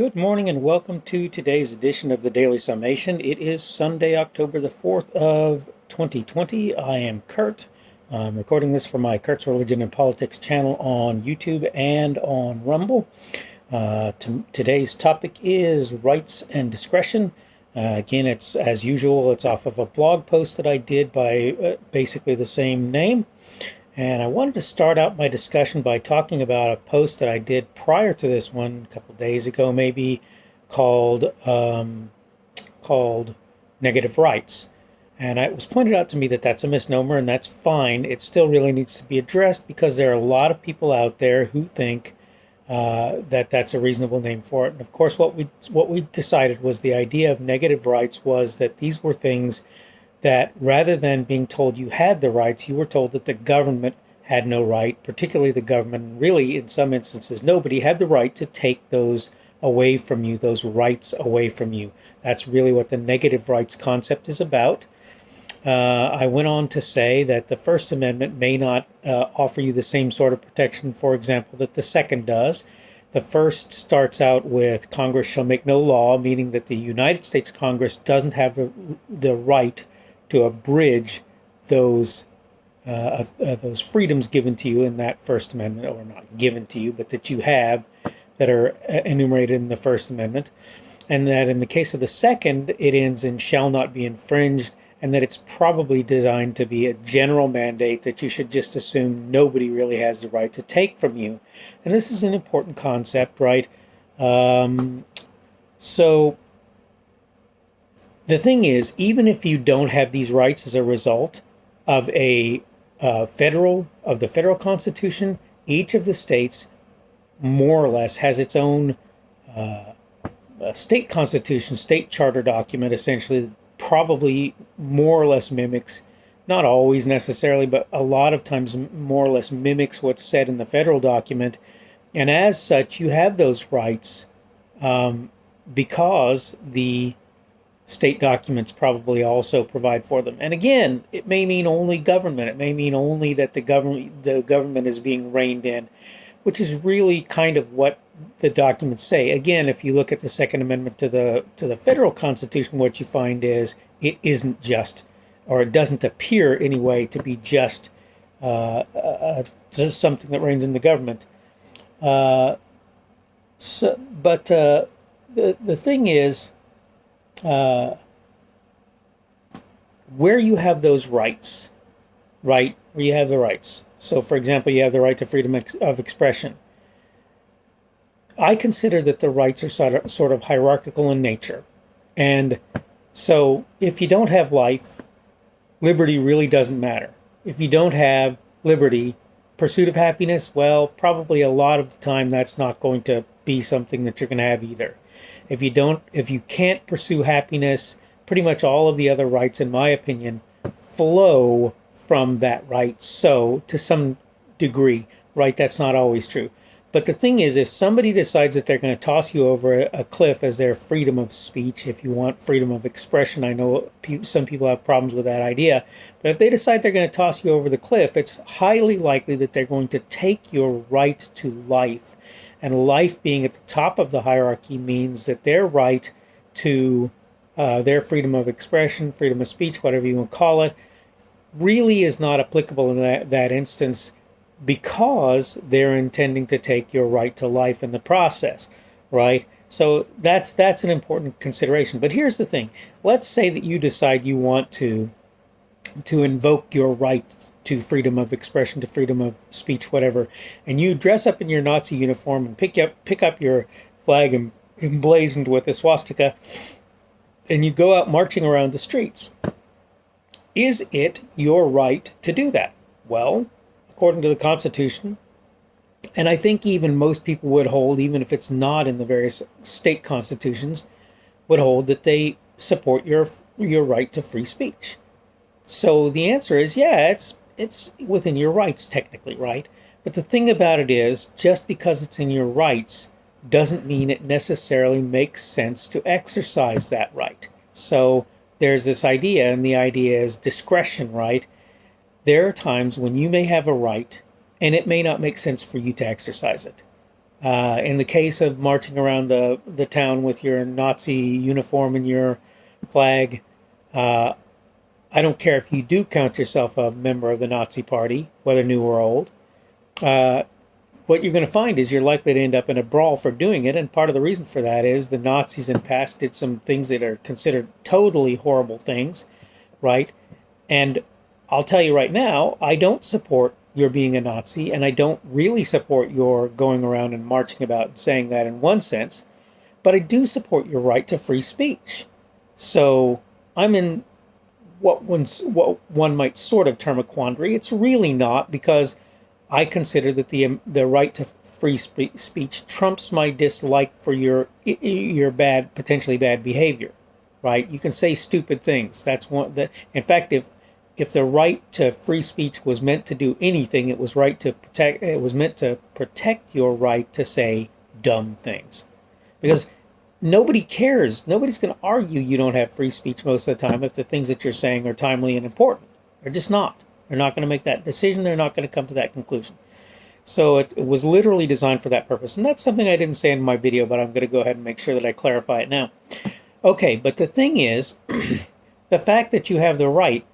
Good morning and welcome to today's edition of the Daily Summation. It is Sunday, October the 4th of 2020. I am Kurt. I'm recording this for my Kurt's Religion and Politics channel on YouTube and on Rumble. Today's topic is rights and discretion. Again, it's as usual, it's off of a blog post that I did by basically the same name. And I wanted to start out my discussion by talking about a post that I did prior to this one, a couple of days ago maybe, called Negative Rights. And it was pointed out to me that that's a misnomer, and that's fine. It still really needs to be addressed because there are a lot of people out there who think that that's a reasonable name for it. And of course, what we decided was the idea of negative rights was that these were things that rather than being told you had the rights, you were told that the government had no right, particularly the government, and really in some instances nobody had the right to take those away from you, those rights away from you. That's really what the negative rights concept is about. I went on to say that the First Amendment may not offer you the same sort of protection, for example, that the Second does. The first starts out with Congress shall make no law, meaning that the United States Congress doesn't have the right to abridge those freedoms given to you in that First Amendment, or not given to you, but that you have, that are enumerated in the First Amendment. And that in the case of the Second, it ends in shall not be infringed, and that it's probably designed to be a general mandate that you should just assume nobody really has the right to take from you. And this is an important concept, right? So the thing is, even if you don't have these rights as a result of the federal Constitution, each of the states more or less has its own state constitution, state charter document, essentially, probably more or less mimics, not always necessarily, but a lot of times more or less mimics what's said in the federal document. And as such, you have those rights because the state documents probably also provide for them. And again, it may mean only government. It may mean only that the government is being reined in, which is really kind of what the documents say. Again, if you look at the Second Amendment to the federal Constitution, what you find is it isn't just, or it doesn't appear anyway to be just something that reins in the government. The thing is, where you have those rights, right? Where you have the rights. So, for example, you have the right to freedom of expression. I consider that the rights are sort of hierarchical in nature. And so if you don't have life, liberty really doesn't matter. If you don't have liberty, pursuit of happiness, well, probably a lot of the time that's not going to be something that you're going to have either. If you can't pursue happiness, pretty much all of the other rights, in my opinion, flow from that right. So, to some degree, right, that's not always true. But the thing is, if somebody decides that they're going to toss you over a cliff as their freedom of speech, if you want freedom of expression, I know some people have problems with that idea, but if they decide they're going to toss you over the cliff, it's highly likely that they're going to take your right to life. And life being at the top of the hierarchy means that their right to their freedom of expression, freedom of speech, whatever you want to call it, really is not applicable in that instance, because they're intending to take your right to life in the process, right? So that's an important consideration. But here's the thing. Let's say that you decide you want to invoke your right to freedom of expression, to freedom of speech, whatever, and you dress up in your Nazi uniform and pick up your flag emblazoned with a swastika, and you go out marching around the streets. Is it your right to do that? Well, according to the Constitution, and I think even most people would hold, even if it's not in the various state constitutions, would hold that they support your right to free speech. So the answer is, yeah, it's within your rights technically, right? But the thing about it is, just because it's in your rights doesn't mean it necessarily makes sense to exercise that right. So there's this idea, and the idea is discretion, right? There are times when you may have a right, and it may not make sense for you to exercise it. In the case of marching around the town with your Nazi uniform and your flag, I don't care if you do count yourself a member of the Nazi Party, whether new or old. What you're going to find is you're likely to end up in a brawl for doing it, and part of the reason for that is the Nazis in the past did some things that are considered totally horrible things, right? And I'll tell you right now, I don't support your being a Nazi, and I don't really support your going around and marching about and saying that in one sense, but I do support your right to free speech. So I'm in what one might sort of term a quandary. It's really not, because I consider that the right to free speech trumps my dislike for your bad, potentially bad behavior, right? You can say stupid things. That's one that, in fact, if the right to free speech was meant to do anything, it was right to protect. It was meant to protect your right to say dumb things, because nobody cares. Nobody's going to argue you don't have free speech most of the time if the things that you're saying are timely and important. They're just not. They're not going to make that decision. They're not going to come to that conclusion. So it was literally designed for that purpose. And that's something I didn't say in my video, but I'm going to go ahead and make sure that I clarify it now. Okay, but the thing is, the fact that you have the right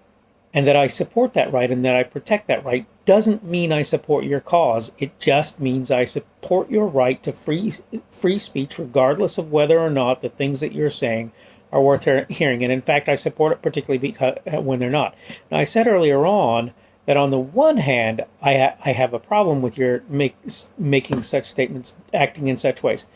and that I support that right and that I protect that right doesn't mean I support your cause. It just means I support your right to free speech, regardless of whether or not the things that you're saying are worth hearing. And in fact, I support it particularly because when they're not. Now, I said earlier on that on the one hand, I have a problem with your making such statements, acting in such ways.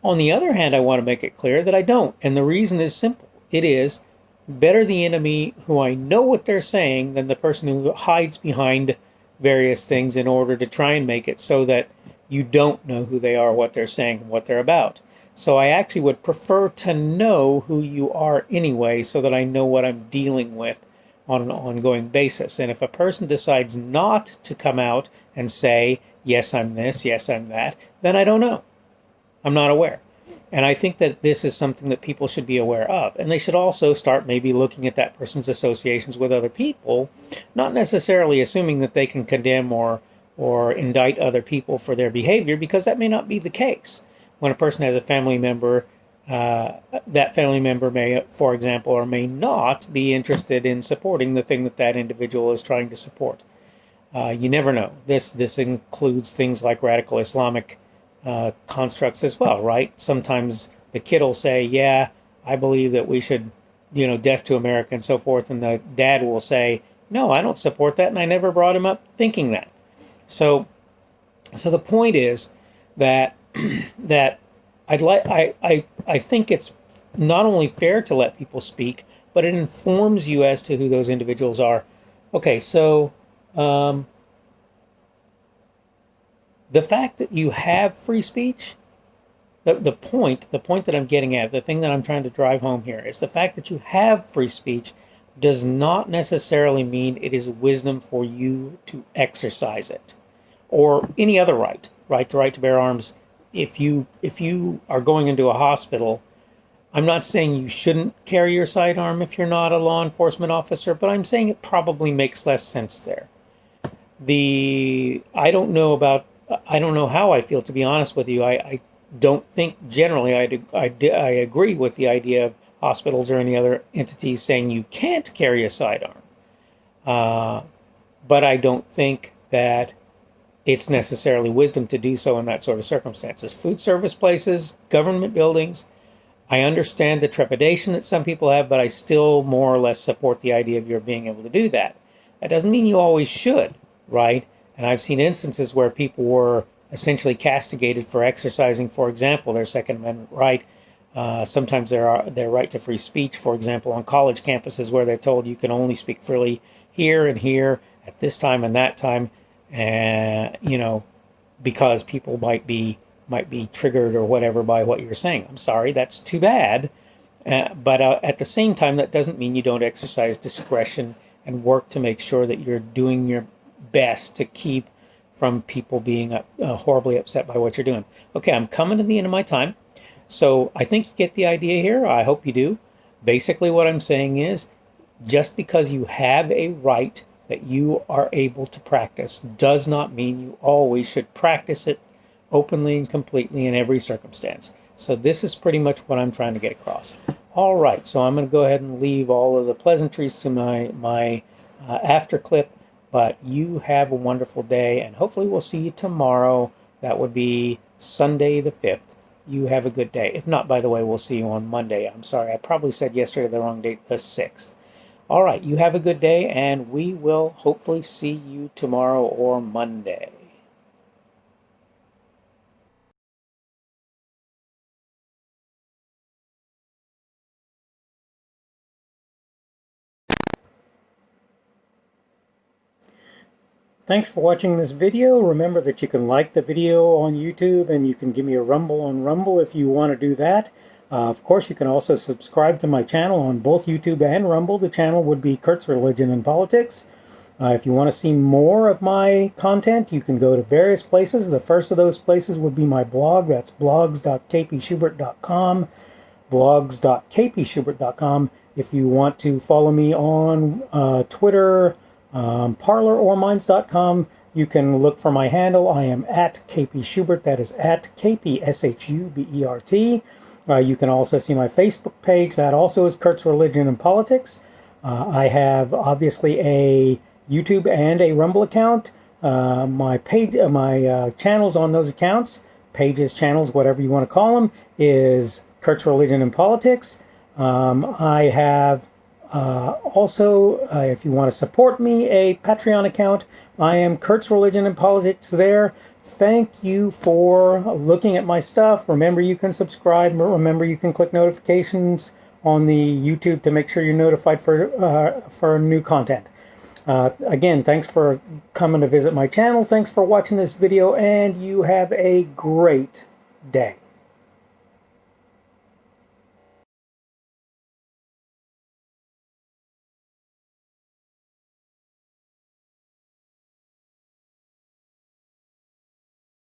On the other hand, I want to make it clear that I don't. And the reason is simple. It is better the enemy who I know what they're saying than the person who hides behind various things in order to try and make it so that you don't know who they are, what they're saying, and what they're about. So I actually would prefer to know who you are anyway, so that I know what I'm dealing with on an ongoing basis. And if a person decides not to come out and say, yes, I'm this, yes, I'm that, then I don't know. I'm not aware. And I think that this is something that people should be aware of. And they should also start maybe looking at that person's associations with other people, not necessarily assuming that they can condemn or indict other people for their behavior, because that may not be the case. When a person has a family member, that family member may, for example, or may not be interested in supporting the thing that that individual is trying to support. You never know. This includes things like radical Islamic constructs as well, right? Sometimes the kid will say, yeah, I believe that we should, death to America and so forth. And the dad will say, no, I don't support that. And I never brought him up thinking that. So the point is that that I think it's not only fair to let people speak, but it informs you as to who those individuals are. Okay, so the fact that you have free speech, the point that I'm getting at, the thing that I'm trying to drive home here is the fact that you have free speech does not necessarily mean it is wisdom for you to exercise it, or any other right, the right to bear arms. If you are going into a hospital, I'm not saying you shouldn't carry your sidearm if you're not a law enforcement officer, but I'm saying it probably makes less sense there. I don't know how I feel, to be honest with you. I don't think generally I agree with the idea of hospitals or any other entities saying you can't carry a sidearm. But I don't think that it's necessarily wisdom to do so in that sort of circumstances. Food service places, government buildings, I understand the trepidation that some people have, but I still more or less support the idea of your being able to do that. That doesn't mean you always should, right? And I've seen instances where people were essentially castigated for exercising, for example, their Second Amendment right. Sometimes their right to free speech, for example, on college campuses where they're told you can only speak freely here and here at this time and that time. Because people might be triggered or whatever by what you're saying. I'm sorry, that's too bad. But at the same time, that doesn't mean you don't exercise discretion and work to make sure that you're doing your best to keep from people being horribly upset by what you're doing. Okay, I'm coming to the end of my time. So I think you get the idea here. I hope you do. Basically, what I'm saying is, just because you have a right that you are able to practice does not mean you always should practice it openly and completely in every circumstance. So this is pretty much what I'm trying to get across. All right, so I'm going to go ahead and leave all of the pleasantries to my after clip, but you have a wonderful day, and hopefully we'll see you tomorrow. That would be Sunday the 5th. You have a good day. If not, by the way, we'll see you on Monday. I'm sorry, I probably said yesterday the wrong date, the 6th. All right, you have a good day, and we will hopefully see you tomorrow or Monday. Thanks for watching this video. Remember that you can like the video on YouTube, and you can give me a rumble on Rumble if you want to do that. Of course, you can also subscribe to my channel on both YouTube and Rumble. The channel would be Kurt's Religion and Politics. If you want to see more of my content, you can go to various places. The first of those places would be my blog. That's blogs.kpschubert.com, blogs.kpschubert.com. If you want to follow me on Twitter, Parler or Minds.com, you can look for my handle. I am at KP Schubert. That is at KPSHUBERT. You can also see my Facebook page. That also is Kurt's Religion and Politics. I have obviously a YouTube and a Rumble account. My channels on those accounts, pages, channels, whatever you want to call them, is Kurt's Religion and Politics. I have also, if you want to support me, a Patreon account. I am Kurt's Religion and Politics there. Thank you for looking at my stuff. Remember, you can subscribe. Remember, you can click notifications on the YouTube to make sure you're notified for new content. Again, thanks for coming to visit my channel. Thanks for watching this video, and you have a great day.